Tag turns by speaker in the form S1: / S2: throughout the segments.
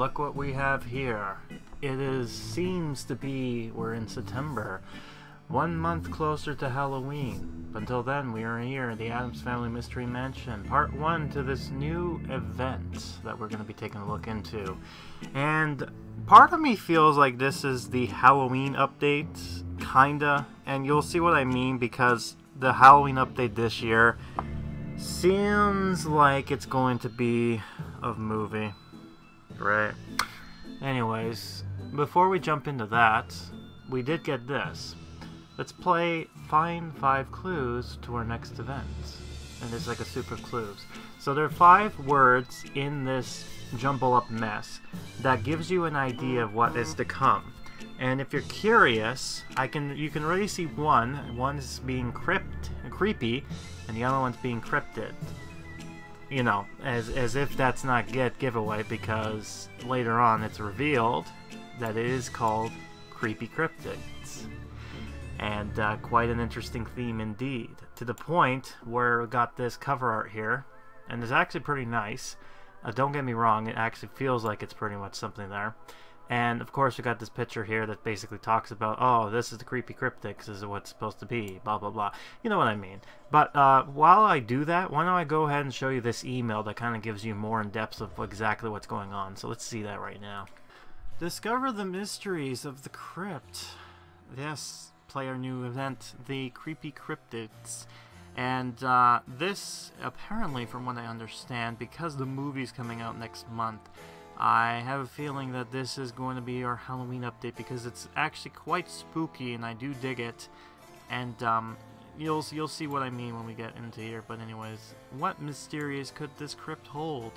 S1: look what we have here. Seems to be, we're in September. 1 month closer to Halloween. But until then, we are here in the Addams Family Mystery Mansion. Part 1 to this new event that we're going to be taking a look into. And part of me feels like this is the Halloween update, kinda. And you'll see what I mean because the Halloween update this year seems like it's going to be a movie. Right? Anyways, before we jump into that, we did get this. Let's play Find 5 Clues to our next event. And it's like a super clues. So there are 5 words in this jumble up mess that gives you an idea of what is to come. And if you're curious, you can already see one's being creepy, and the other one's being cryptid. You know, as if that's not giveaway, because later on it's revealed that it is called Creepy Cryptids. And quite an interesting theme indeed, to the point where we got this cover art here, and it's actually pretty nice. Don't get me wrong, it actually feels like it's pretty much something there. And of course we got this picture here that basically talks about, oh, this is the Creepy Cryptids, this is what it's supposed to be, blah blah blah. You know what I mean. But while I do that, why don't I go ahead and show you this email that kind of gives you more in depth of exactly what's going on. So let's see that right now. Discover the mysteries of the crypt. Yes. Play our new event, the Creepy Cryptids. And this, apparently, from what I understand, because the movie's coming out next month, I have a feeling that this is going to be our Halloween update, because it's actually quite spooky, and I do dig it. And you'll see what I mean when we get into here. But anyways, what mysterious could this crypt hold?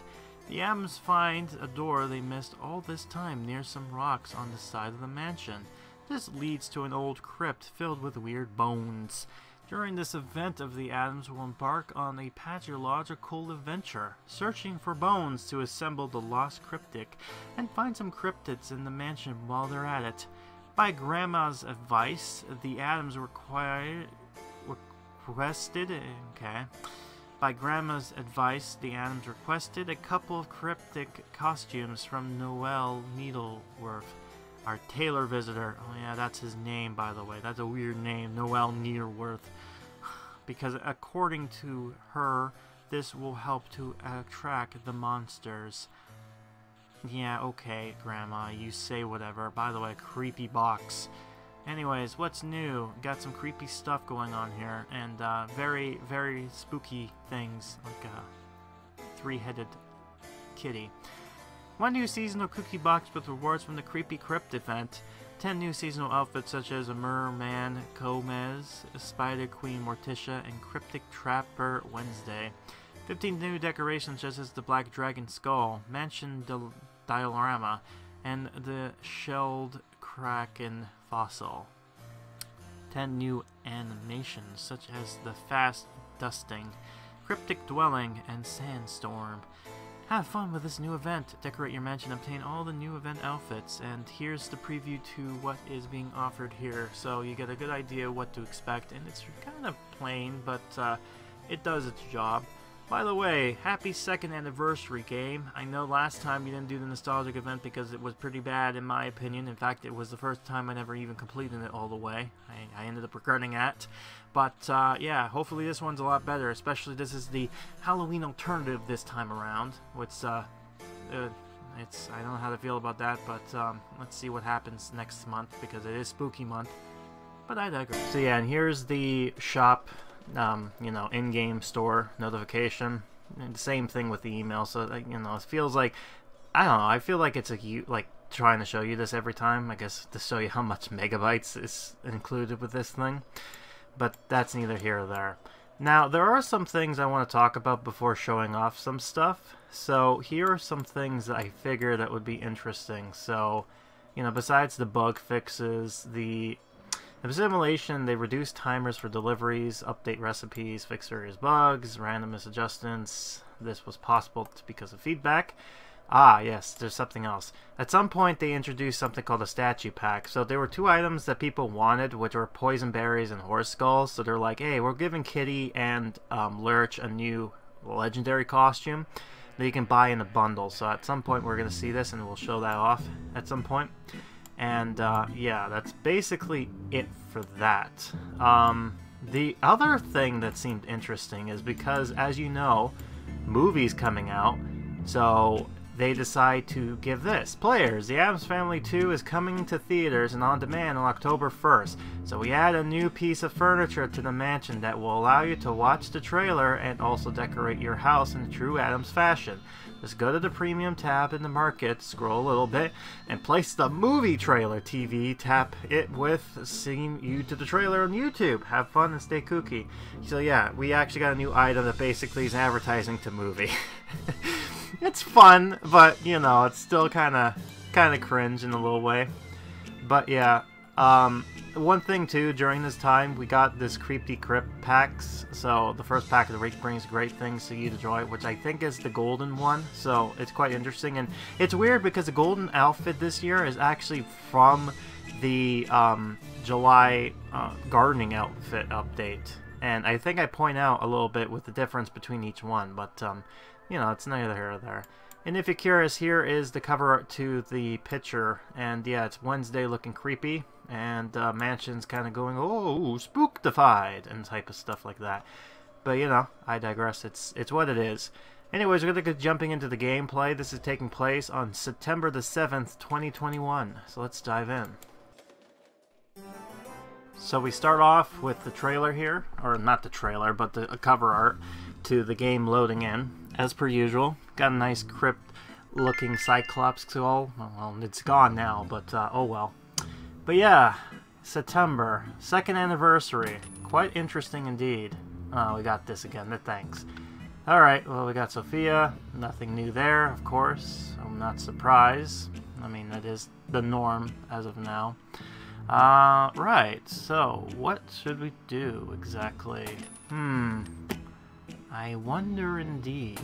S1: The Addams find a door they missed all this time near some rocks on the side of the mansion. This leads to an old crypt filled with weird bones. During this event, the Addams will embark on a pathological adventure, searching for bones to assemble the lost cryptic and find some cryptids in the mansion while they're at it. By Grandma's advice, the Addams requested a couple of cryptic costumes from Noel Needleworth, our tailor visitor. Oh yeah, that's his name, by the way. That's a weird name, Noel Needleworth. Because according to her, this will help to attract the monsters. Yeah, okay, Grandma, you say whatever. By the way, creepy box. Anyways, what's new? Got some creepy stuff going on here, and very, very spooky things, like a 3-headed kitty. 1 new seasonal cookie box with rewards from the Creepy Crypt event. 10 new seasonal outfits such as a Merman Gomez, Spider Queen Morticia, and Cryptic Trapper Wednesday. 15 new decorations such as the Black Dragon Skull, Mansion Diorama, and the Shelled Kraken Fossil. 10 new animations such as the Fast Dusting, Cryptic Dwelling, and Sandstorm. Have fun with this new event. Decorate your mansion, obtain all the new event outfits, and here's the preview to what is being offered here. So you get a good idea what to expect, and it's kind of plain, but it does its job. By the way, happy 2nd anniversary, game. I know last time you didn't do the nostalgic event because it was pretty bad in my opinion. In fact, it was the first time I never even completed it all the way. I ended up regretting that. But yeah, hopefully this one's a lot better, especially this is the Halloween alternative this time around. Which, I don't know how to feel about that, but let's see what happens next month because it is spooky month. But I digress. So yeah, and here's the shop. You know, in-game store notification. And the same thing with the email. So, you know, it feels like, I don't know, I feel like it's like trying to show you this every time. I guess to show you how much megabytes is included with this thing. But that's neither here or there. Now, there are some things I want to talk about before showing off some stuff. So, here are some things that I figure that would be interesting. So, you know, besides the bug fixes, the simulation, they reduce timers for deliveries, update recipes, fix various bugs, randomness adjustments. This was possible because of feedback. Ah, yes, there's something else. At some point, they introduced something called a statue pack. So there were 2 items that people wanted, which were poison berries and horse skulls. So they're like, hey, we're giving Kitty and Lurch a new legendary costume. that you can buy in a bundle. So at some point we're going to see this, and we'll show that off at some point. And yeah, that's basically it for that. The other thing that seemed interesting is because, as you know, movies coming out, so they decide to give this. Players, The Addams Family 2 is coming to theaters and on demand on October 1st. So we add a new piece of furniture to the mansion that will allow you to watch the trailer and also decorate your house in true Addams fashion. Just go to the premium tab in the market, scroll a little bit, and place the movie trailer TV, tap it with singing you to the trailer on YouTube. Have fun and stay kooky. So yeah, we actually got a new item that basically is advertising to movie. It's fun, but you know, it's still kind of cringe in a little way. But yeah, one thing too, during this time, we got this Creepy Crypt packs. So the first pack of the week brings great things to you to enjoy, which I think is the golden one. So it's quite interesting, and it's weird because the golden outfit this year is actually from the July gardening outfit update. And I think I point out a little bit with the difference between each one, but you know, it's neither here nor there. And if you're curious, here is the cover art to the picture. And yeah, it's Wednesday looking creepy. And mansion's kind of going, oh, spooktified, and type of stuff like that. But you know, I digress. It's what it is. Anyways, we're going to get jumping into the gameplay. This is taking place on September the 7th, 2021. So let's dive in. So we start off with the trailer here. Or not the trailer, but the cover art to the game loading in. As per usual, got a nice crypt-looking Cyclops skull. Well, it's gone now, but oh well. But yeah, September, 2nd anniversary. Quite interesting indeed. Oh, we got this again. Thanks. Alright, well, we got Sophia. Nothing new there, of course. I'm not surprised. I mean, that is the norm as of now. Right, so what should we do exactly? I wonder indeed.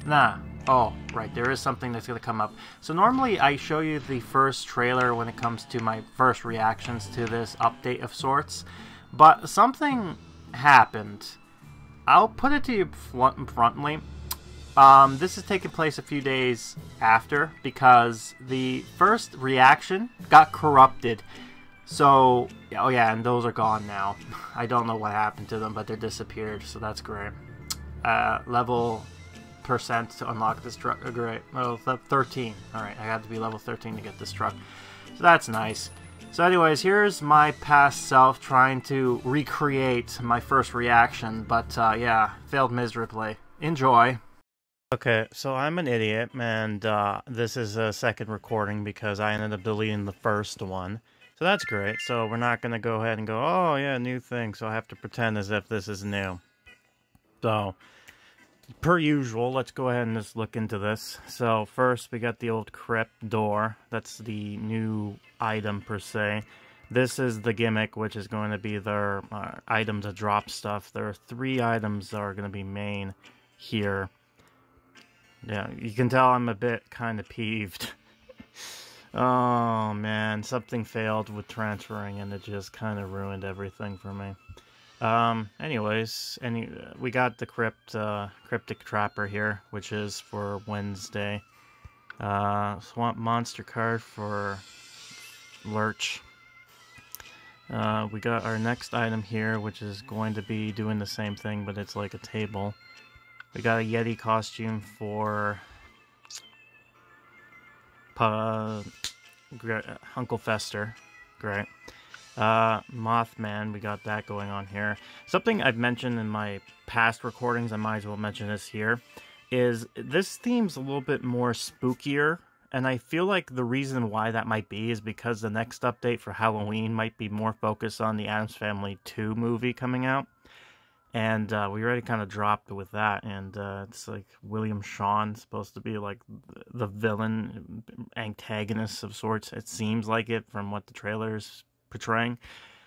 S1: Nah. Oh, right, there is something that's going to come up. So normally I show you the first trailer when it comes to my first reactions to this update of sorts. But something happened. I'll put it to you frontally. This is taking place a few days after because the first reaction got corrupted. So, oh yeah, and those are gone now. I don't know what happened to them, but they disappeared, so that's great. Level percent to unlock this truck. Oh, great. Well, 13. Alright, I had to be level 13 to get this truck. So that's nice. So anyways, here's my past self trying to recreate my first reaction, but yeah, failed miserably. Enjoy. Okay, so I'm an idiot, and this is a second recording because I ended up deleting the first one. So that's great. So we're not going to go ahead and go, oh yeah, new thing, so I have to pretend as if this is new. So, per usual, let's go ahead and just look into this. So first we got the old crypt door. That's the new item per se. This is the gimmick, which is going to be their item to drop stuff. There are 3 items that are going to be main here. Yeah, you can tell I'm a bit kind of peeved. Oh man, something failed with transferring and it just kind of ruined everything for me. Anyways, we got the cryptic trapper here, which is for Wednesday. Swamp monster card for Lurch. We got our next item here, which is going to be doing the same thing, but it's like a table. We got a Yeti costume for Uncle Fester. Great. Mothman, we got that going on here. Something I've mentioned in my past recordings, I might as well mention this here, is this theme's a little bit more spookier, and I feel like the reason why that might be is because the next update for Halloween might be more focused on the Addams Family 2 movie coming out. And we already kind of dropped with that, and it's like William Shawn supposed to be like the villain, antagonist of sorts. It seems like it from what the trailer's portraying.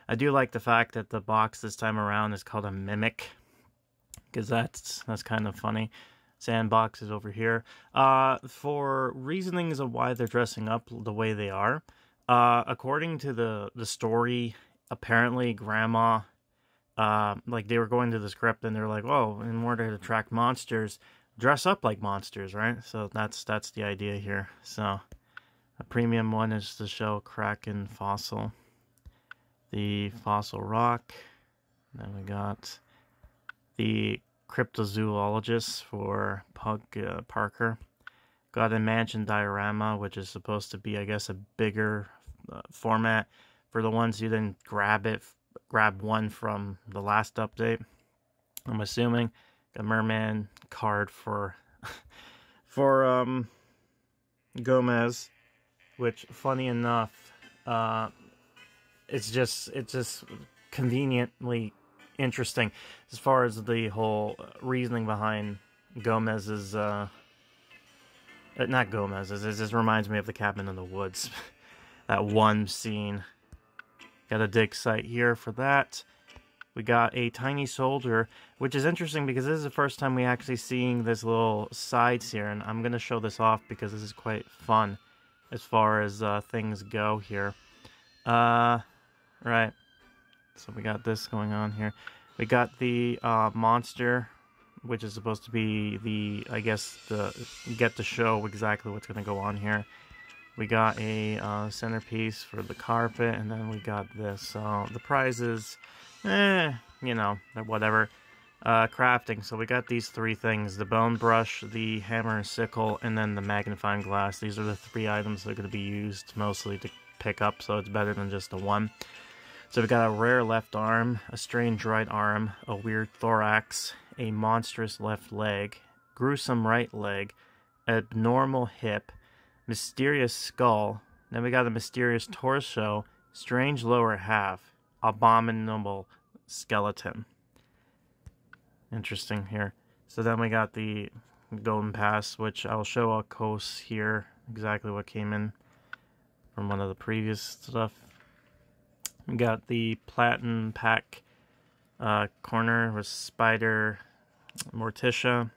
S1: I do like the fact that the box this time around is called a mimic, because that's kind of funny. Sandbox is over here. For reasonings of why they're dressing up the way they are, according to the story, apparently Grandma... like they were going to this crypt and they're like, oh, in order to attract monsters, dress up like monsters, right? So that's the idea here. So a premium one is the shell Kraken fossil, the fossil rock. Then we got the cryptozoologist for Pug Parker. Got a mansion diorama, which is supposed to be, I guess, a bigger format for the ones who didn't grab one from the last update. I'm assuming a merman card for Gomez, which, funny enough, it's just conveniently interesting as far as the whole reasoning behind Gomez's. Not Gomez's. It just reminds me of the Cabin in the Woods. That one scene. Got a dig site here for that. We got a tiny soldier, which is interesting because this is the first time we actually seeing this little sides here, and I'm gonna show this off because this is quite fun as far as things go here. Right. So we got this going on here. We got the monster, which is supposed to be the, I guess, get to show exactly what's going to go on here. We got a centerpiece for the carpet, and then we got this. So the prizes, you know, they're whatever. Crafting, so we got these three things: the bone brush, the hammer and sickle, and then the magnifying glass. These are the three items that are going to be used mostly to pick up, so it's better than just the one. So we got a rare left arm, a strange right arm, a weird thorax, a monstrous left leg, gruesome right leg, abnormal hip, mysterious skull, then we got a mysterious torso, strange lower half, abominable skeleton. Interesting here. So then we got the golden pass, which I'll show up close here, exactly what came in from one of the previous stuff. We got the platinum pack corner with Spider Morticia.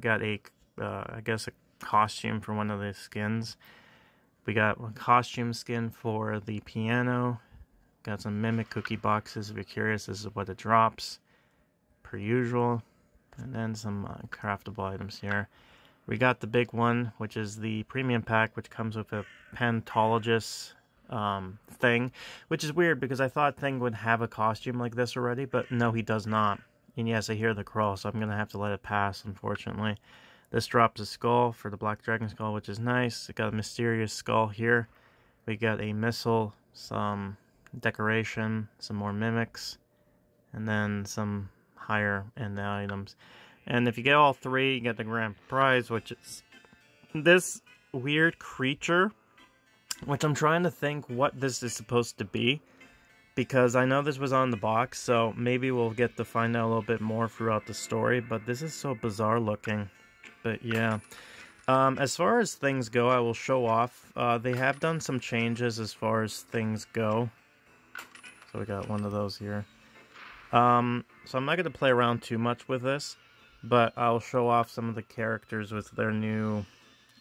S1: Got a, I guess, a costume for one of the skins. We got a costume skin for the piano. Got some mimic cookie boxes if you're curious. This is what it drops, per usual. And then some craftable items here. We got the big one, which is the premium pack, which comes with a Pentologist thing, which is weird because I thought Thing would have a costume like this already, but no, he does not. And yes, I hear the crawl, so I'm gonna have to let it pass, unfortunately. This drops a skull for the Black Dragon skull, which is nice. It got a mysterious skull here. We got a missile, some decoration, some more mimics, and then some higher end items. And if you get all three, you get the grand prize, which is this weird creature, which I'm trying to think what this is supposed to be, because I know this was on the box, so maybe we'll get to find out a little bit more throughout the story, but this is so bizarre looking. But yeah, as far as things go, I will show off. They have done some changes as far as things go. So we got one of those here. So I'm not going to play around too much with this, but I'll show off some of the characters with their new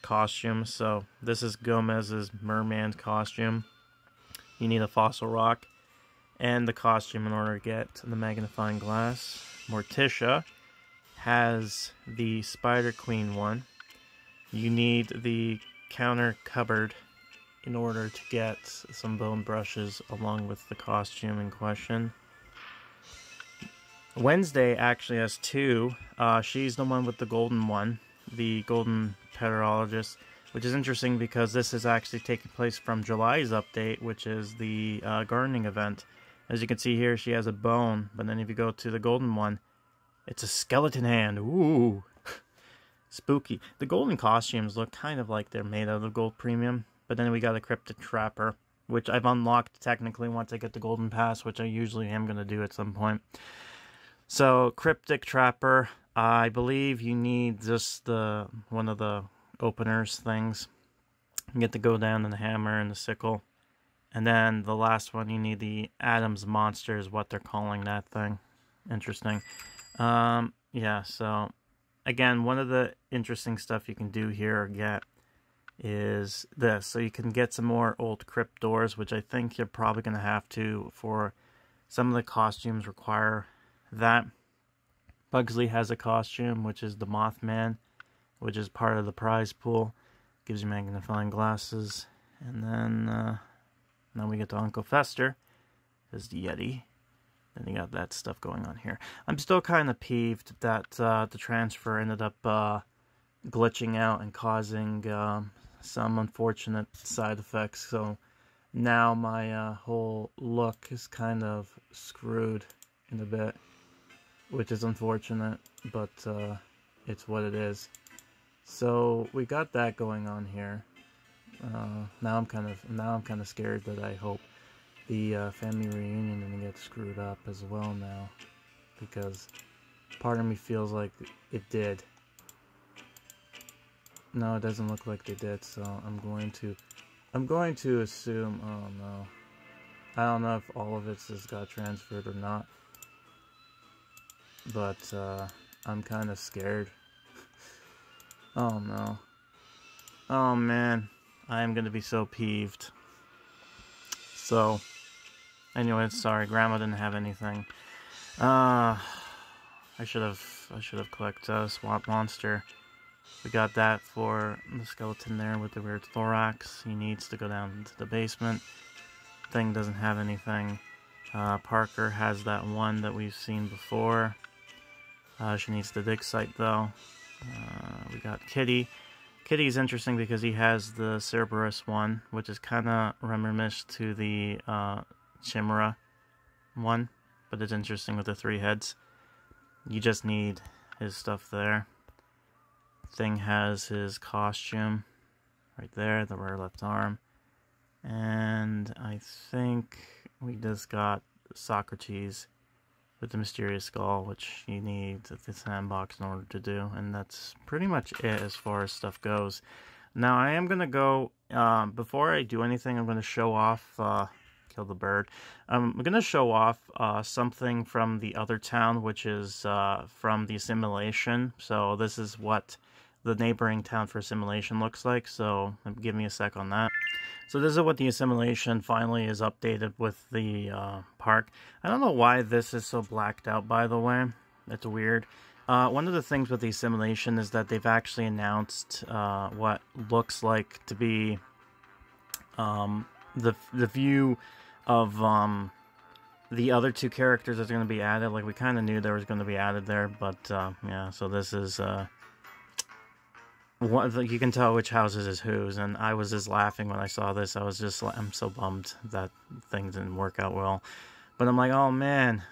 S1: costumes. So this is Gomez's merman costume. You need a fossil rock and the costume in order to get the magnifying glass. Morticia has the Spider Queen one. You need the counter cupboard in order to get some bone brushes along with the costume in question. Wednesday actually has two. She's the one with the golden one, the golden petrologist, which is interesting because this is actually taking place from July's update, which is the gardening event. As you can see here, she has a bone, but then if you go to the golden one, it's a skeleton hand. Ooh, spooky. The golden costumes look kind of like they're made out of gold premium, but then we got a cryptid trapper, which I've unlocked technically once I get the golden pass, which I usually am going to do at some point. So, Cryptic Trapper, I believe you need just one of the openers things. You get to go down in the hammer and the sickle. And then the last one, you need the Addams monster is what they're calling that thing. Interesting. Yeah, so, again, one of the interesting stuff you can do here or get is this. So you can get some more old crypt doors, which I think you're probably going to have to for some of the costumes require that. Pugsley has a costume, which is the Mothman, which is part of the prize pool. Gives you magnifying glasses. And then, now we get to Uncle Fester as the Yeti. Then you got that stuff going on here. I'm still kind of peeved that the transfer ended up glitching out and causing some unfortunate side effects. So now my whole look is kind of screwed in a bit, which is unfortunate, but it's what it is. So we got that going on here. Now I'm kind of scared that I hope the family reunion gonna get screwed up as well now, because part of me feels like it did. No, it doesn't look like they did, so I'm going to assume, oh no. I don't know if all of it just got transferred or not, but I'm kind of scared. Oh no. Oh man, I am going to be so peeved. So, anyway, sorry, Grandma didn't have anything. I should have clicked Swamp Monster. We got that for the skeleton there with the weird thorax. He needs to go down into the basement. Thing doesn't have anything. Parker has that one that we've seen before. She needs the dig site though. We got Kitty. Kitty's interesting because he has the Cerberus one, which is kind of reminiscent to the Chimera one, but it's interesting with the 3 heads. You just need his stuff there. Thing has his costume right there, the rear left arm. And I think we just got Socrates with the mysterious skull, which you need the sandbox in order to do. And that's pretty much it as far as stuff goes. Now I am going to go, before I do anything, I'm going to show off, kill the bird. I'm going to show off something from the other town, which is from the assimilation. So this is what the neighboring town for assimilation looks like, so give me a sec on that. So this is what the assimilation finally is updated with the park. I don't know why this is so blacked out, by the way. That's weird. One of the things with the assimilation is that they've actually announced what looks like to be the view of the other 2 characters that's going to be added. Like, we kind of knew there was going to be added there, but yeah, so this is you can tell which houses is whose, and I was just laughing when I saw this. I was just like, I'm so bummed that things didn't work out well. But I'm like, oh man,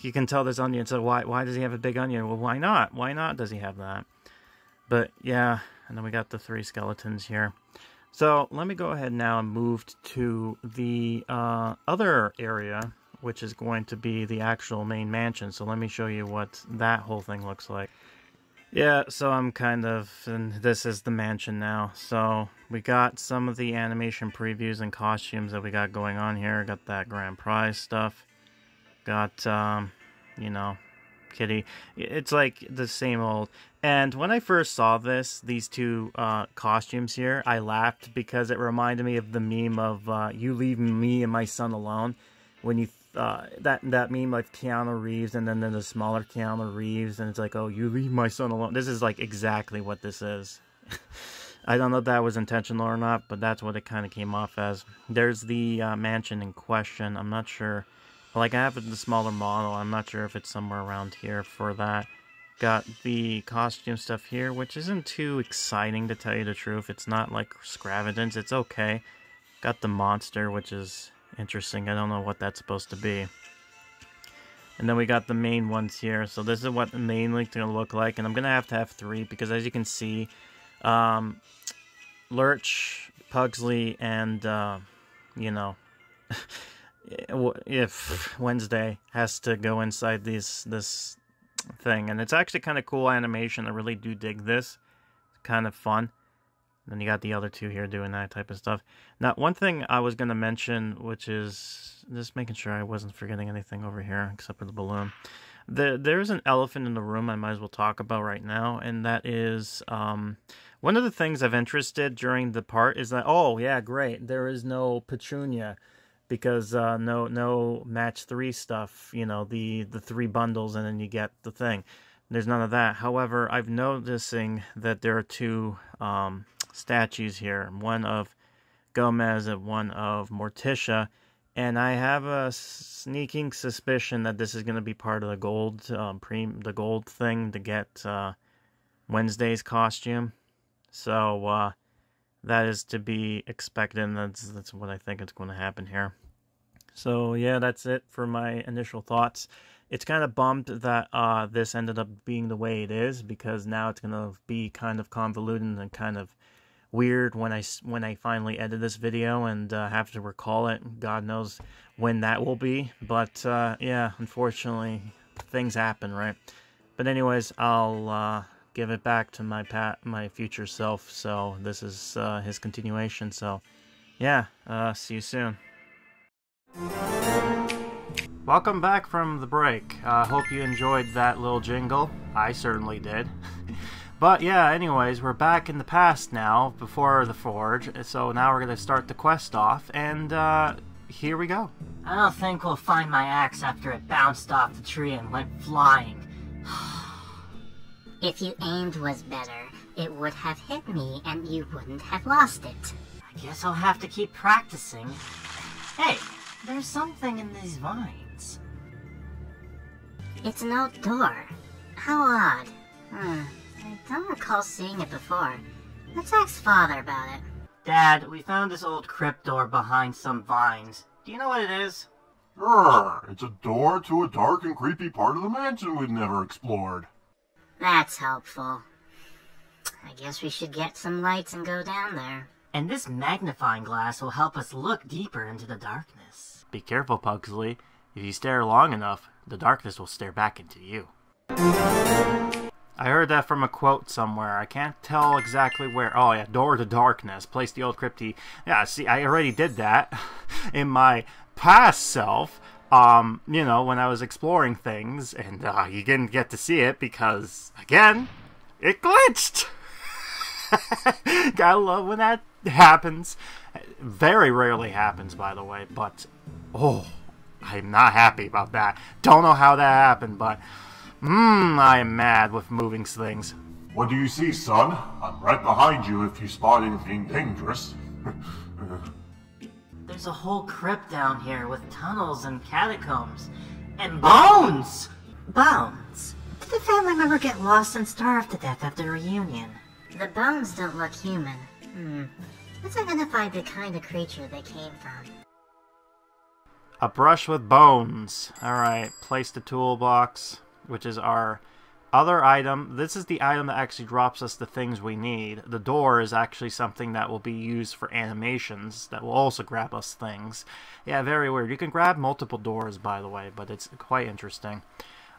S1: you can tell this onion. So why does he have a big onion? Well, why not? Why not does he have that? But yeah, and then we got the 3 skeletons here. So let me go ahead now and move to the other area, which is going to be the actual main mansion. So let me show you what that whole thing looks like. Yeah, so I'm kind of, and this is the mansion now. So we got some of the animation previews and costumes that we got going on here. Got that grand prize stuff. Got, you know, Kitty. It's like the same old. And when I first saw these 2 costumes here, I laughed because it reminded me of the meme of you leave me and my son alone. When you that meme, like Keanu Reeves, and then the smaller Keanu Reeves, and it's like, oh, you leave my son alone. This is like exactly what this is. I don't know if that was intentional or not, but that's what it kind of came off as. There's the mansion in question. I'm not sure. Like, I have the smaller model. I'm not sure if it's somewhere around here for that. Got the costume stuff here, which isn't too exciting, to tell you the truth. It's not like extravagance. It's okay. Got the monster, which is interesting. I don't know what that's supposed to be. And then we got the main ones here. So this is what the main link's going to look like. And I'm going to have 3 because, as you can see, Lurch, Pugsley, and, you know, if Wednesday has to go inside this thing. And it's actually kind of cool animation. I really do dig this. It's kind of fun. Then you got the other 2 here doing that type of stuff. Now, one thing I was going to mention, which is just making sure I wasn't forgetting anything over here, except for the balloon. There's an elephant in the room I might as well talk about right now, and that is one of the things I've interested during the part is that, oh, yeah, great, there is no Petunia. because no match 3 stuff, you know, the 3 bundles and then you get the thing. There's none of that. However, I've noticing that there are 2 statues here, one of Gomez and one of Morticia, and I have a sneaking suspicion that this is going to be part of the gold the gold thing to get Wednesday's costume. So that is to be expected, and that's what I think is going to happen here. So yeah, that's it for my initial thoughts. It's kind of bummed that this ended up being the way it is, because now it's going to be kind of convoluted and kind of weird when I finally edit this video and have to recall it. God knows when that will be. But yeah, unfortunately, things happen, right? But anyways, I'll give it back to my future self. So this is his continuation. So yeah, see you soon. Welcome back from the break. Hope you enjoyed that little jingle. I certainly did. But yeah, anyways, we're back in the past now, before the Forge, so now we're going to start the quest off, and here we go.
S2: I don't think we'll find my axe after it bounced off the tree and went flying.
S3: If you aimed was better, it would have hit me and you wouldn't have lost it.
S2: I guess I'll have to keep practicing. Hey, there's something in these vines.
S3: It's an old door. How odd. I don't recall seeing it before. Let's ask Father about it.
S2: Dad, we found this old crypt door behind some vines. Do you know what it is?
S4: Sure, it's a door to a dark and creepy part of the mansion we've never explored.
S3: That's helpful. I guess we should get some lights and go down there.
S2: And this magnifying glass will help us look deeper into the darkness.
S1: Be careful, Pugsley. If you stare long enough, the darkness will stare back into you. I heard that from a quote somewhere. I can't tell exactly where. Oh yeah, door to darkness. Place the old crypty. Yeah, see, I already did that in my past self. You know, when I was exploring things, and you didn't get to see it because, again, it glitched. Gotta love when that happens. Very rarely happens, by the way, but oh, I'm not happy about that. Don't know how that happened, but I am mad with moving things.
S4: What do you see, son? I'm right behind you if you spot anything dangerous.
S2: There's a whole crypt down here with tunnels and catacombs. And bones! Bones? Did the family member get lost and starve to death at the reunion?
S3: The bones don't look human. Let's identify the kind of creature they came from.
S1: A brush with bones. Alright, place the toolbox, which is our other item. This is the item that actually drops us the things we need. The door is actually something that will be used for animations that will also grab us things. Yeah, very weird. You can grab multiple doors, by the way, but it's quite interesting.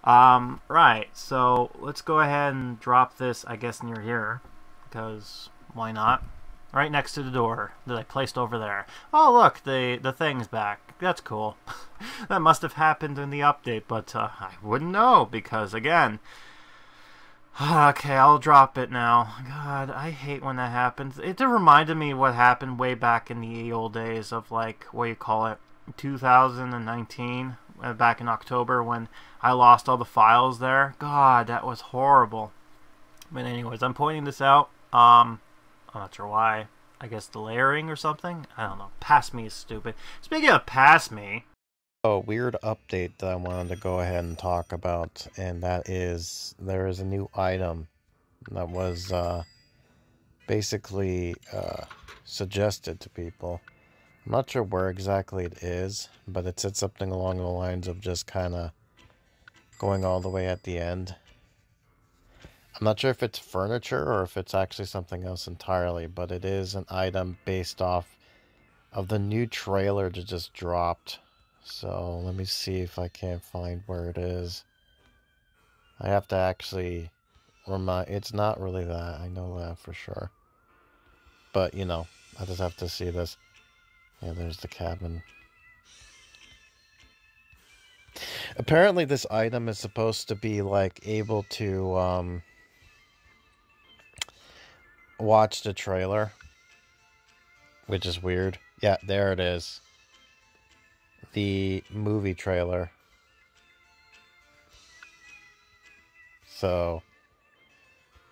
S1: Right, so let's go ahead and drop this, I guess, near here, because why not? Right next to the door that I placed over there. Oh, look, the thing's back. That's cool. That must have happened in the update, but I wouldn't know, because, again... Okay, I'll drop it now. God, I hate when that happens. It reminded me what happened way back in the old days of, like, what do you call it, 2019, back in October, when I lost all the files there. God, that was horrible. But anyways, I'm pointing this out. I'm not sure why. I guess the layering or something? I don't know. Pass me is stupid. Speaking of pass me...
S5: A weird update that I wanted to go ahead and talk about, and that is there is a new item that was basically suggested to people. I'm not sure where exactly it is, but it said something along the lines of just kind of going all the way at the end. I'm not sure if it's furniture or if it's actually something else entirely, but it is an item based off of the new trailer that just dropped. So let me see if I can't find where it is. I have to actually remind... It's not really that, I know that for sure. But, you know, I just have to see this. Yeah, there's the cabin. Apparently this item is supposed to be, like, able to, watch the trailer. Which is weird. Yeah, there it is. the movie trailer. So,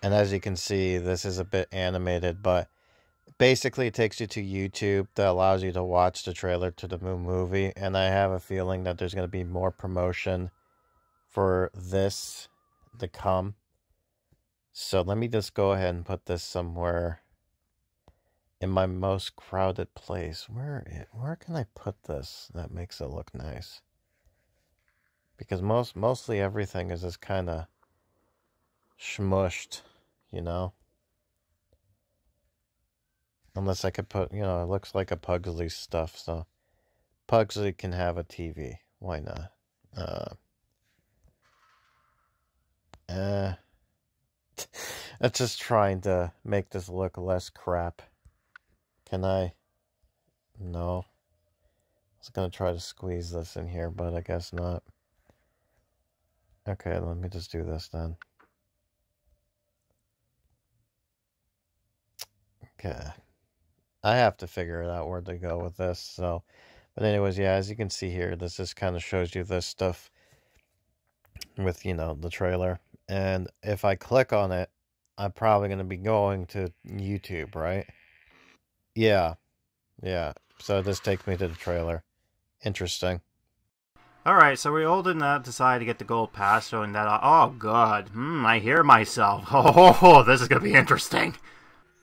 S5: and as you can see, this is a bit animated, but basically it takes you to YouTube that allows you to watch the trailer to the movie, and I have a feeling that there's going to be more promotion for this to come. So let me just go ahead and put this somewhere in my most crowded place. Where can I put this that makes it look nice? Because mostly everything is just kind of smushed, you know? Unless I could put, you know, it looks like a Pugsley stuff, so Pugsley can have a TV. Why not? I'm just trying to make this look less crap. Can I? No. I was gonna try to squeeze this in here, but I guess not. Okay, let me just do this then. Okay. I have to figure it out where to go with this, so. But anyways, yeah, as you can see here, this just kind of shows you this stuff with, you know, the trailer. And if I click on it, I'm probably going to be going to YouTube, right? Yeah. Yeah. So this takes me to the trailer. Interesting.
S1: Alright, so we all did not decide to get the gold pass, showing that, oh god, I hear myself. Oh, this is going to be interesting.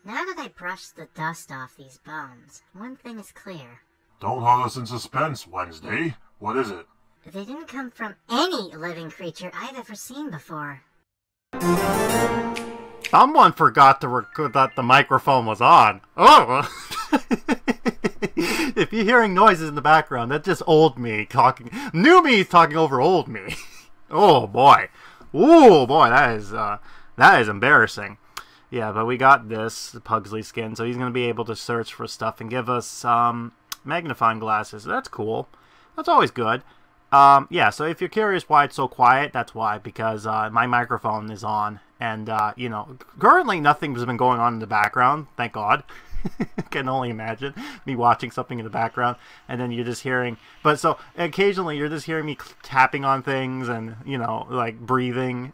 S3: Now that I brushed the dust off these bones, one thing is clear.
S4: Don't hold us in suspense, Wednesday. What is it?
S3: They didn't come from any living creature I've ever seen before.
S1: Someone forgot to record that the microphone was on. Oh! If you're hearing noises in the background, that's just old me talking. New me is talking over old me. Oh boy. Oh boy, that is embarrassing. Yeah, but we got this, the Pugsley skin, so he's going to be able to search for stuff and give us magnifying glasses. That's cool. That's always good. Yeah, so if you're curious why it's so quiet, that's why, because my microphone is on, and, you know, currently nothing's been going on in the background, thank God. Can only imagine me watching something in the background, and then you're just hearing, but so, occasionally you're just hearing me tapping on things, and, you know, like, breathing.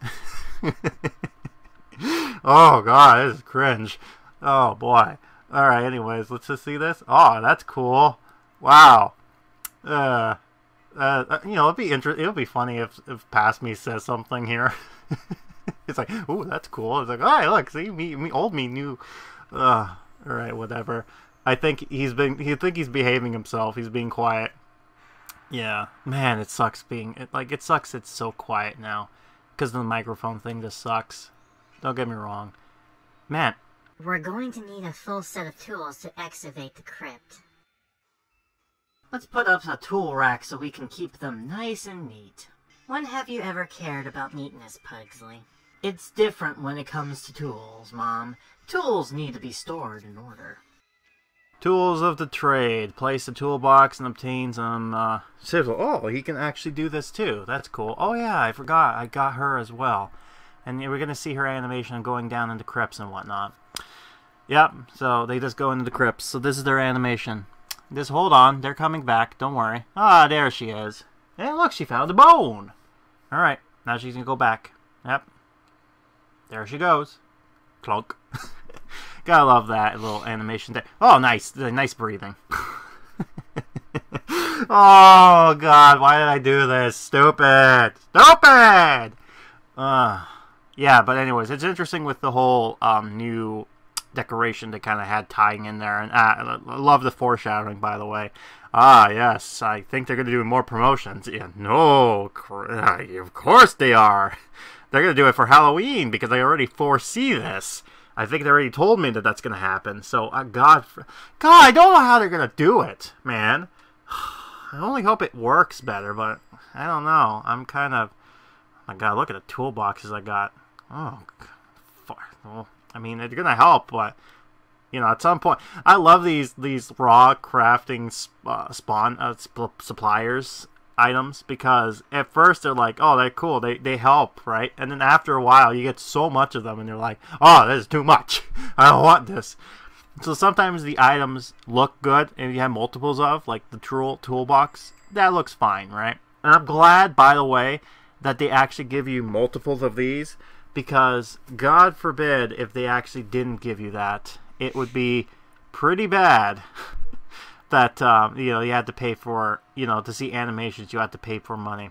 S1: Oh, God, this is cringe. Oh, boy. Alright, anyways, let's just see this. Oh, that's cool. Wow. You know, it'll be funny if past me says something here. It's like, ooh, that's cool. It's like, oh, look, see, old me knew. Alright, whatever. I think he's behaving himself. He's being quiet. Yeah, man, it sucks it sucks it's so quiet now. Because the microphone thing just sucks. Don't get me wrong. Man.
S3: We're going to need a full set of tools to excavate the crypt. Let's put up a tool rack so we can keep them nice and neat. When have you ever cared about neatness, Pugsley? It's different when it comes to tools, Mom. Tools need to be stored in order.
S1: Tools of the trade. Place the toolbox and obtain some, civil. Oh, he can actually do this too. That's cool. Oh yeah, I forgot. I got her as well. And we're going to see her animation of going down into crypts and whatnot. Yep, so they just go into the crypts. So this is their animation. Just hold on. They're coming back. Don't worry. Ah, there she is. Hey, look, she found a bone. Alright, now she's going to go back. Yep. There she goes. Clunk. Gotta love that little animation there. Oh, nice. Nice breathing. Oh, God. Why did I do this? Stupid. Stupid! Yeah, but anyways, it's interesting with the whole new decoration they kind of had tying in there. And I love the foreshadowing, by the way. Ah, yes, I think they're going to do more promotions. Yeah, no, of course they are. They're going to do it for Halloween because I already foresee this. I think they already told me that that's going to happen. So, God, I don't know how they're going to do it, man. I only hope it works better, but I don't know. I'm kind of... I gotta look at the toolboxes I got. Oh, fuck. Well, I mean, it's gonna help, but you know, at some point, I love these raw crafting suppliers items because at first they're like, oh, they're cool, they help, right? And then after a while, you get so much of them, and they're like, oh, this is too much. I don't want this. So sometimes the items look good, and you have multiples of, like the toolbox. that looks fine, right? And I'm glad, by the way, that they actually give you multiples of these, because God forbid if they actually didn't give you that, it would be pretty bad. That you know, you had to pay for, you know, to see animations, you had to pay for money.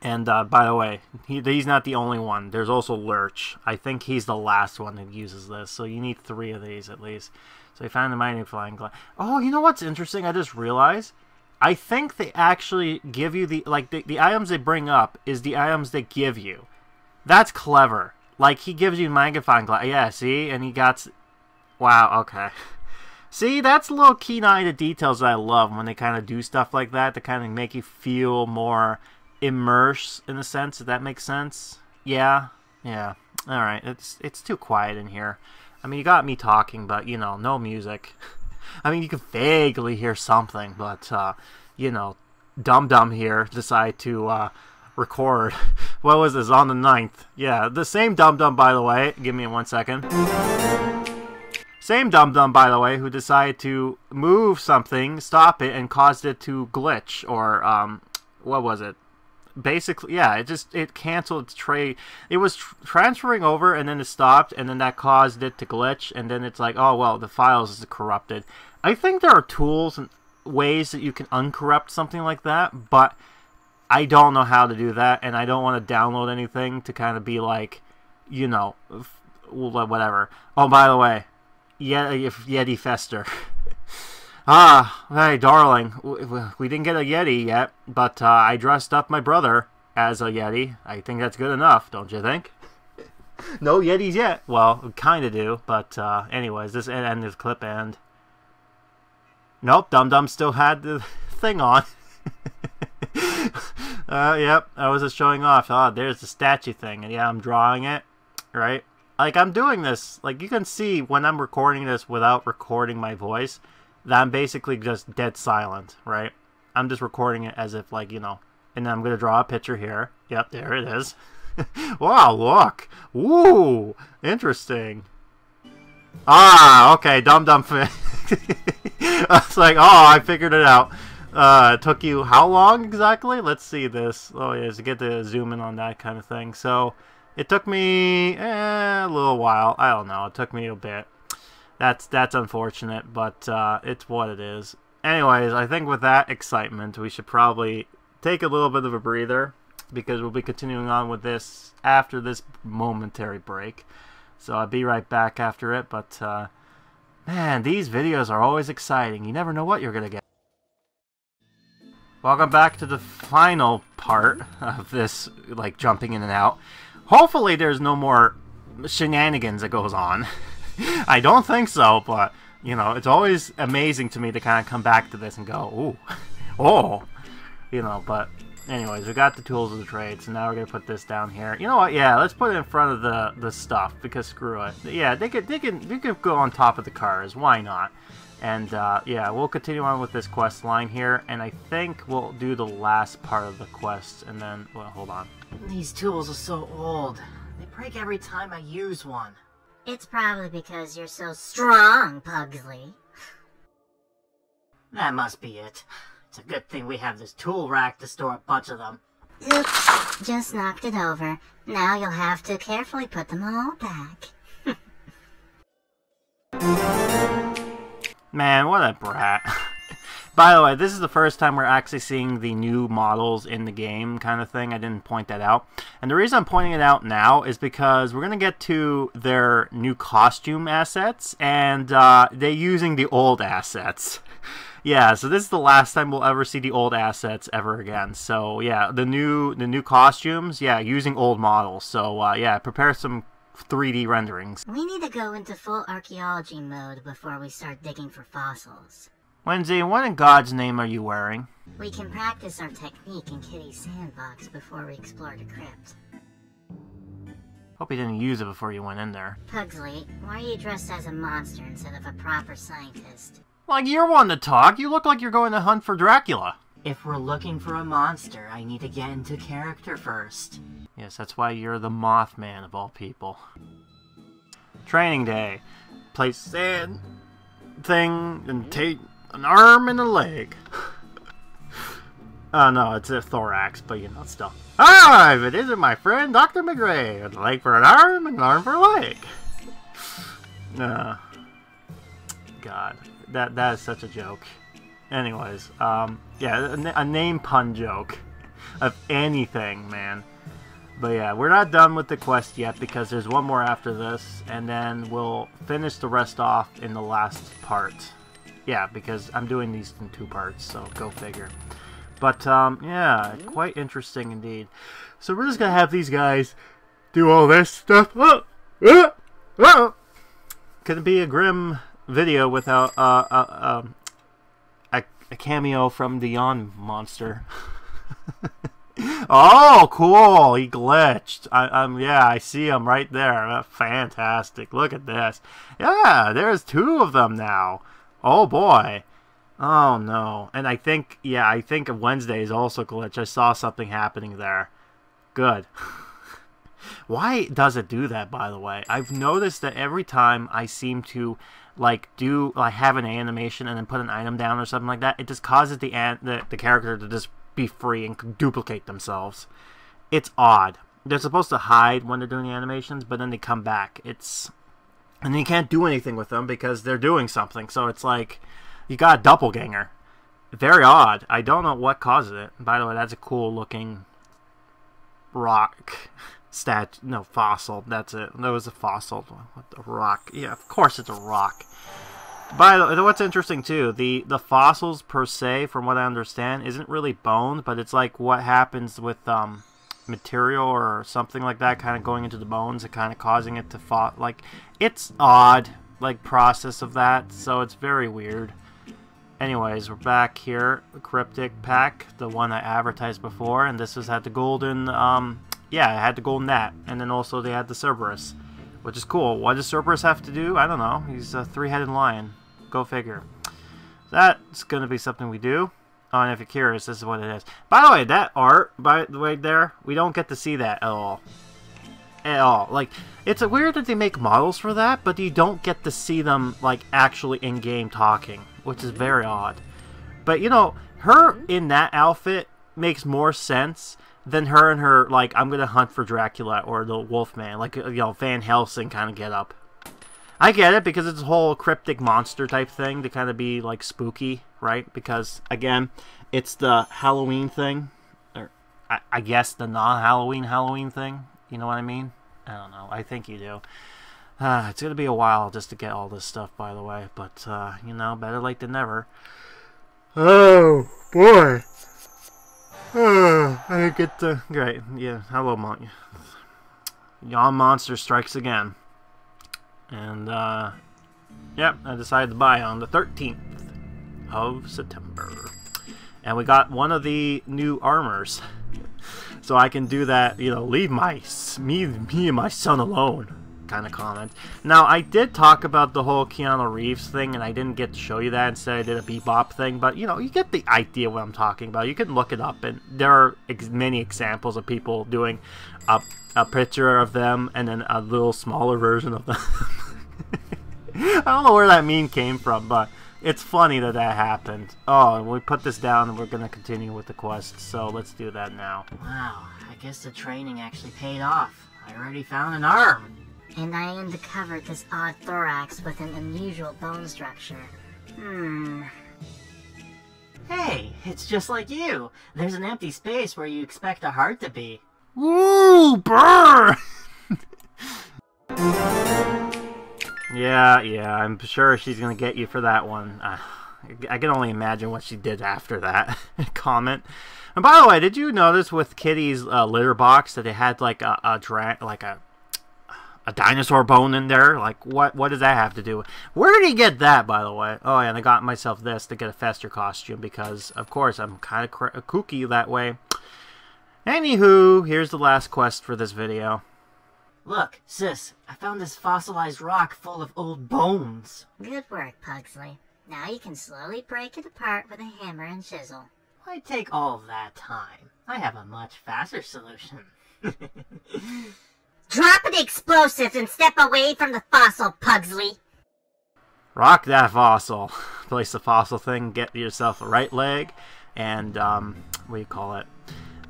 S1: And by the way, he's not the only one. There's also Lurch. I think he's the last one that uses this, so you need 3 of these at least. So I found the mighty flying glass. Oh, you know what's interesting? I just realized. I think they actually give you the, like, the items they bring up is the items they give you. That's clever. Like, he gives you magnifying glass. Yeah, see? And he got... Wow, okay. See, that's little keen-eye to details that I love when they kind of do stuff like that to kind of make you feel more immersed, in a sense, if that makes sense. Yeah? Yeah. Alright, it's too quiet in here. I mean, you got me talking, but, you know, no music. I mean, you can vaguely hear something, but, you know, Dum-Dum here decided to record. What was this, on the 9th? Yeah, the same Dum-Dum, by the way. Give me 1 second. Same Dum-Dum, by the way, who decided to move something, stop it, and caused it to glitch, or, what was it? Basically, yeah, it canceled its tray. It was transferring over, and then it stopped, and then that caused it to glitch, and then it's like, oh, well, the files is corrupted. I think there are tools and ways that you can uncorrupt something like that, but I don't know how to do that, and I don't want to download anything to kind of be like, you know, whatever. Oh, by the way, Yeti Fester. Ah, hey, darling, we didn't get a Yeti yet, but I dressed up my brother as a Yeti. I think that's good enough, don't you think? No Yetis yet. Well, we kind of do, but anyways, this end is clip end. Nope, Dum-Dum still had the thing on. Yep, I was just showing off. Oh, there's the statue thing, and yeah, I'm drawing it, right? Like, I'm doing this, like, you can see when I'm recording this without recording my voice, that I'm basically just dead silent, right? I'm just recording it as if, like, you know, and then I'm going to draw a picture here. Yep, there it is. Wow, look. Ooh, interesting. Ah, okay, Dum-Dum. I was like, oh, I figured it out. It took you how long exactly? Let's see this. Oh, yeah, to get to zoom in on that kind of thing. So, it took me a little while. I don't know. It took me a bit. That's unfortunate, but it's what it is. Anyways, I think with that excitement, we should probably take a little bit of a breather, because we'll be continuing on with this after this momentary break. So I'll be right back after it, but man, these videos are always exciting. You never know what you're gonna get. Welcome back to the final part of this, like, jumping in and out. Hopefully there's no more shenanigans that goes on. I don't think so, but, you know, it's always amazing to me to kind of come back to this and go, ooh, oh, you know, but anyways, we got the tools of the trade, so now we're going to put this down here. You know what, yeah, let's put it in front of the stuff, because screw it. Yeah, they can go on top of the cars, why not? And, yeah, we'll continue on with this quest line here, and I think we'll do the last part of the quest, and then, well, hold on.
S3: These tools are so old. They break every time I use one.
S2: It's probably because you're so strong, Pugsley.
S3: That must be it. It's a good thing we have this tool rack to store a bunch of them.
S2: Oops, just knocked it over. Now you'll have to carefully put them all back.
S1: Man, what a brat. By the way, this is the first time we're actually seeing the new models in the game kind of thing. I didn't point that out. And the reason I'm pointing it out now is because we're going to get to their new costume assets, and they're using the old assets. Yeah, so this is the last time we'll ever see the old assets ever again. So, yeah, the new costumes, yeah, using old models. So, yeah, prepare some 3D renderings.
S2: We need to go into full archaeology mode before we start digging for fossils.
S1: Wednesday, what in God's name are you wearing?
S2: We can practice our technique in Kitty's sandbox before we explore the crypt.
S1: Hope you didn't use it before you went in there.
S2: Pugsley, why are you dressed as a monster instead of a proper scientist?
S1: Like, you're one to talk. You look like you're going to hunt for Dracula.
S3: If we're looking for a monster, I need to get into character first.
S1: Yes, that's why you're the Mothman of all people. Training day. Place sand thing and take an arm and a leg. Oh no, it's a thorax, but you know, still. Ah, if it isn't my friend Dr. McRae, a leg for an arm and an arm for a leg. God, that is such a joke. Anyways, yeah, a name pun joke of anything, man. But yeah, we're not done with the quest yet because there's one more after this, and then we'll finish the rest off in the last part. Yeah, because I'm doing these in 2 parts, so go figure. But, yeah, quite interesting indeed. So we're just gonna have these guys do all this stuff. Could be a grim video without a cameo from the Yawn Monster. Oh, cool! He glitched. Yeah, I see him right there. Fantastic! Look at this. Yeah, there's 2 of them now. Oh boy. Oh no. And I think Wednesday is also glitched. I saw something happening there. Good. Why does it do that, by the way? I've noticed that every time I seem to have an animation and then put an item down or something like that, it just causes the character to just be free and duplicate themselves. It's odd. They're supposed to hide when they're doing the animations, but then they come back. And you can't do anything with them because they're doing something. So it's like you got a doppelganger. Very odd. I don't know what causes it. By the way, that's a cool looking rock fossil. That's it. That was a fossil. What the rock? Yeah, of course it's a rock. By the way, what's interesting too, the fossils per se, from what I understand, isn't really bones, but it's like what happens with material or something like that, kind of going into the bones and kind of causing it to fall. Like, it's odd, like, process of that, so it's very weird. Anyways, we're back here, Cryptic Pack, the one I advertised before, and this had the golden, yeah, it had the golden gnat, and then also they had the Cerberus, which is cool. What does Cerberus have to do? I don't know. He's a 3-headed lion. Go figure. That's going to be something we do. Oh, and if you're curious, this is what it is. By the way, that art, by the way, there, we don't get to see that at all. At all. Like, it's weird that they make models for that, but you don't get to see them, like, actually in-game talking, which is very odd. But, you know, her in that outfit makes more sense than her and her, like, I'm gonna hunt for Dracula or the Wolfman, like, you know, Van Helsing kind of get up. I get it, because it's a whole cryptic monster type thing to kind of be, like, spooky, right? Because, again, it's the Halloween thing, or I guess the non-Halloween Halloween thing, you know what I mean? I don't know, I think you do. It's gonna be a while just to get all this stuff, by the way, but, you know, better late than never. Oh, boy! I get the... Great, yeah, hello, Yawn Monster strikes again. And, yep, I decided to buy on the 13th of September. And we got one of the new armors. So I can do that, you know, leave me and my son alone kind of comment. Now, I did talk about the whole Keanu Reeves thing, and I didn't get to show you that. Instead, I did a Bebop thing. But, you know, you get the idea what I'm talking about. You can look it up, and there are many examples of people doing a picture of them and then a little smaller version of them. I don't know where that meme came from, but it's funny that that happened. Oh, we put this down, and we're going to continue with the quest, so let's do that now.
S2: Wow, I guess the training actually paid off. I already found an arm. And I uncovered this odd thorax with an unusual bone structure.
S3: Hey, it's just like you. There's an empty space where you expect a heart to be.
S1: Woo, burn! Yeah, I'm sure she's gonna get you for that one. I can only imagine what she did after that comment. And by the way, did you notice with Kitty's litter box that it had like a dinosaur bone in there? Like, what does that have to do with? Where did he get that, by the way? Oh, yeah, and I got myself this to get a Fester costume because, of course, I'm kind of kooky that way. Anywho, here's the last quest for this video.
S3: Look, sis, I found this fossilized rock full of old bones.
S2: Good work, Pugsley. Now you can slowly break it apart with a hammer and chisel.
S3: Why take all of that time? I have a much faster solution.
S2: Drop the explosives and step away from the fossil, Pugsley.
S1: Rock that fossil. Place the fossil thing, get yourself a right leg, and what do you call it?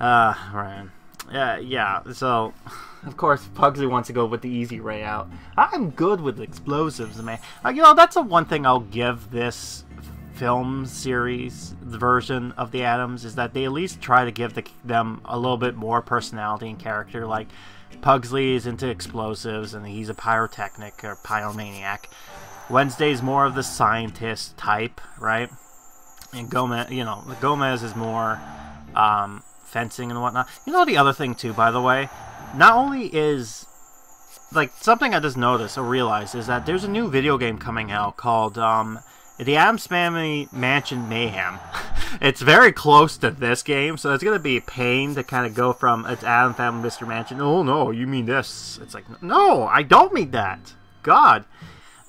S1: Ryan. Yeah, so, of course, Pugsley wants to go with the easy way out. I'm good with explosives, man. You know, that's the one thing I'll give this film series, the version of the Addams, is that they at least try to give them a little bit more personality and character. Like, Pugsley is into explosives, and he's a pyrotechnic, or pyromaniac. Wednesday's more of the scientist type, right? And Gomez, you know, Gomez is more, fencing and whatnot. You know, the other thing too, by the way, not only is, like, something I just noticed or realized is that there's a new video game coming out called The Addams Family Mansion Mayhem. It's very close to this game, so it's gonna be a pain to kind of go from it's Addams Family Mr. Mansion. Oh no, you mean this? It's like, no, I don't mean that. God,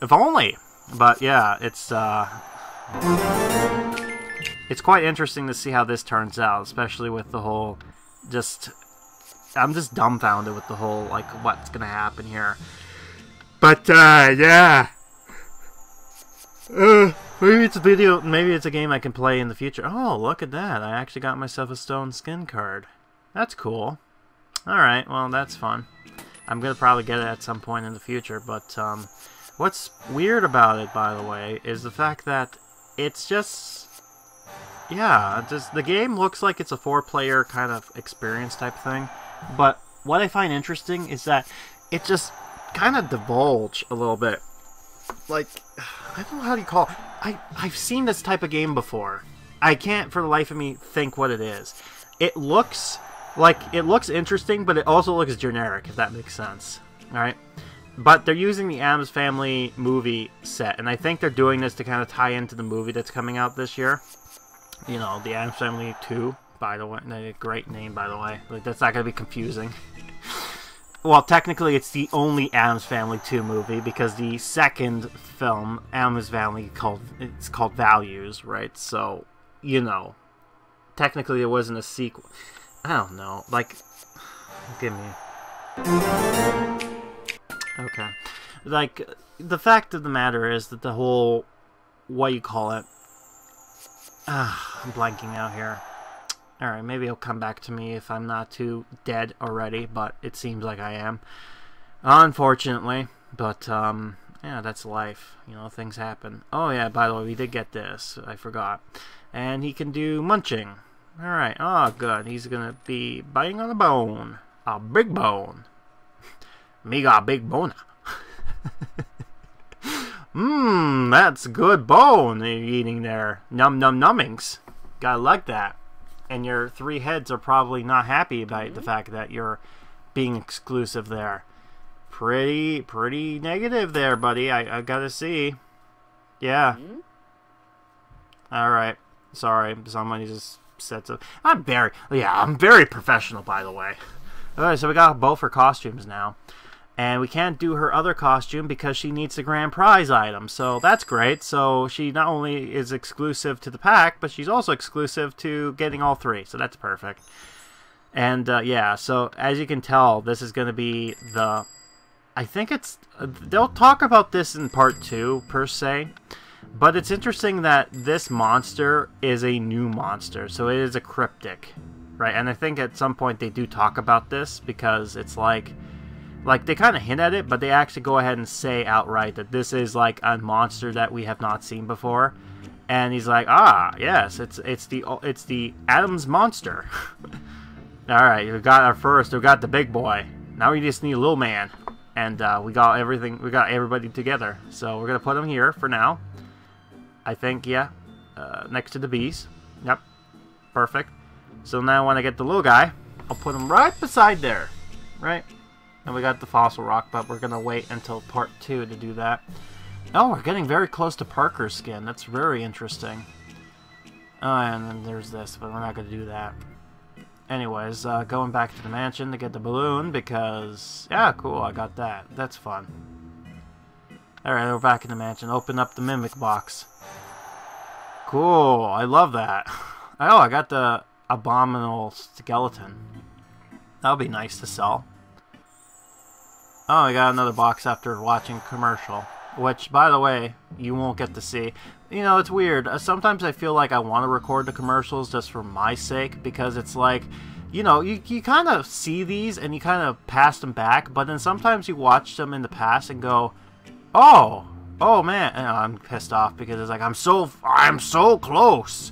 S1: if only. But yeah, it's quite interesting to see how this turns out, especially with the whole, I'm just dumbfounded with the whole, like, what's gonna happen here. But, yeah. Maybe it's a game I can play in the future. Oh, look at that. I actually got myself a stone skin card. That's cool. Alright, well, that's fun. I'm gonna probably get it at some point in the future, but, what's weird about it, by the way, is the fact that it's just... Yeah, the game looks like it's a 4-player kind of experience type thing, but what I find interesting is that it just kind of divulge a little bit. Like, I don't know how do you call it. I've seen this type of game before. I can't for the life of me think what it is. It looks interesting, but it also looks generic, if that makes sense. Alright? But they're using the Addams Family movie set, and I think they're doing this to kind of tie into the movie that's coming out this year. You know, the Addams Family 2, by the way. A great name, by the way. Like, that's not going to be confusing. Well, technically, it's the only Addams Family 2 movie, because the second film, Addams Family, it's called Values, right? So, you know, technically it wasn't a sequel. I don't know. Like, give me... Okay. Like, the fact of the matter is that the whole... What you call it? I'm blanking out here. Alright, maybe it'll come back to me if I'm not too dead already, but it seems like I am. Unfortunately. But, yeah, that's life. You know, things happen. Oh, yeah, by the way, we did get this. I forgot. And he can do munching. Alright, oh, good. He's gonna be biting on a bone. A big bone. Me got a big boner. That's good bone you're eating there. Num nummings. Gotta like that. And your 3 heads are probably not happy about the fact that you're being exclusive there. Pretty negative there, buddy. I gotta see. Yeah. Alright. Sorry, somebody just said so. I'm very professional, by the way. Alright, so we got both her costumes now. And we can't do her other costume because she needs the grand prize item. So that's great. So she not only is exclusive to the pack, but she's also exclusive to getting all 3. So that's perfect. And yeah, so as you can tell, this is going to be the... I think it's... they'll talk about this in part 2, per se. But it's interesting that this monster is a new monster. So it is a cryptic. Right? And I think at some point they do talk about this because it's like they kind of hint at it, but they actually go ahead and say outright that this is like a monster that we have not seen before. And he's like, ah, yes, it's the Addams monster. All right, we got the big boy. Now we just need a little man, and we got everything. We got everybody together. So we're gonna put him here for now. I think, yeah, next to the bees. Yep, perfect. So now when I get the little guy, I'll put him right beside there, right? And we got the fossil rock, but we're going to wait until part 2 to do that. Oh, we're getting very close to Parker's skin. That's very interesting. And then there's this, but we're not going to do that. Anyways, going back to the mansion to get the balloon, because... Yeah, cool, I got that. That's fun. Alright, we're back in the mansion. Open up the mimic box. Cool, I love that. Oh, I got the abominable skeleton. That'll be nice to sell. Oh, I got another box after watching a commercial. which, by the way, you won't get to see. You know, it's weird. Sometimes I feel like I want to record the commercials just for my sake, because it's like, you know, you kind of see these and you kind of pass them back, but then sometimes you watch them in the past and go, oh man, and I'm pissed off because it's like, I'm so close.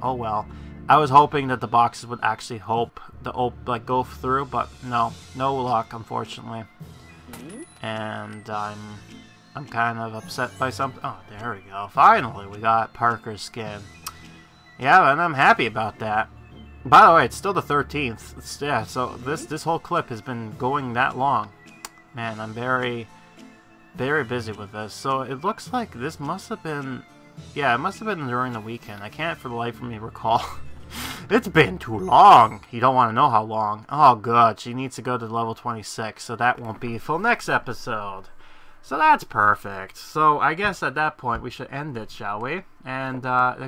S1: Oh well. I was hoping that the boxes would actually go through, but no luck, unfortunately. And I'm kind of upset by something. Oh, there we go. Finally, we got Parker's skin. Yeah, and I'm happy about that. By the way, it's still the 13th. Yeah, so this whole clip has been going that long. Man, I'm very, very busy with this. So it looks like this must have been... Yeah, it must have been during the weekend. I can't for the life of me recall. It's been too long. You don't want to know how long. Oh, good. She needs to go to level 26, so that won't be till next episode. So that's perfect. So I guess at that point we should end it, shall we? And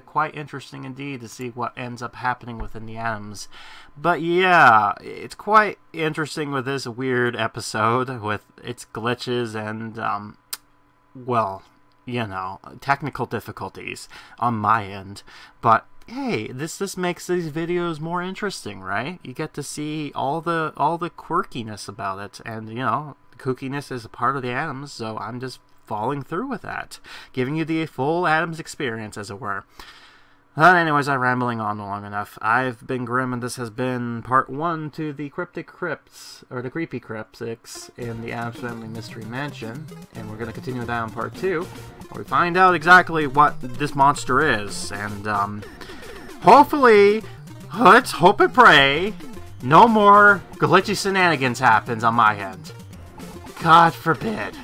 S1: quite interesting indeed to see what ends up happening within the Addams. But yeah, it's quite interesting with this weird episode with its glitches and, well, you know, technical difficulties on my end. But hey, this makes these videos more interesting, right? You get to see all the quirkiness about it, and you know, kookiness is a part of the Addams, so I'm just following through with that, giving you the full Addams experience, as it were. But anyways, I'm rambling on long enough. I've been Grim, and this has been part 1 to the Cryptic Crypts, or the Creepy Cryptids in the Addams Family Mystery Mansion, and we're going to continue that on part 2, where we find out exactly what this monster is, and hopefully, let's hope and pray, no more glitchy shenanigans happens on my end. God forbid.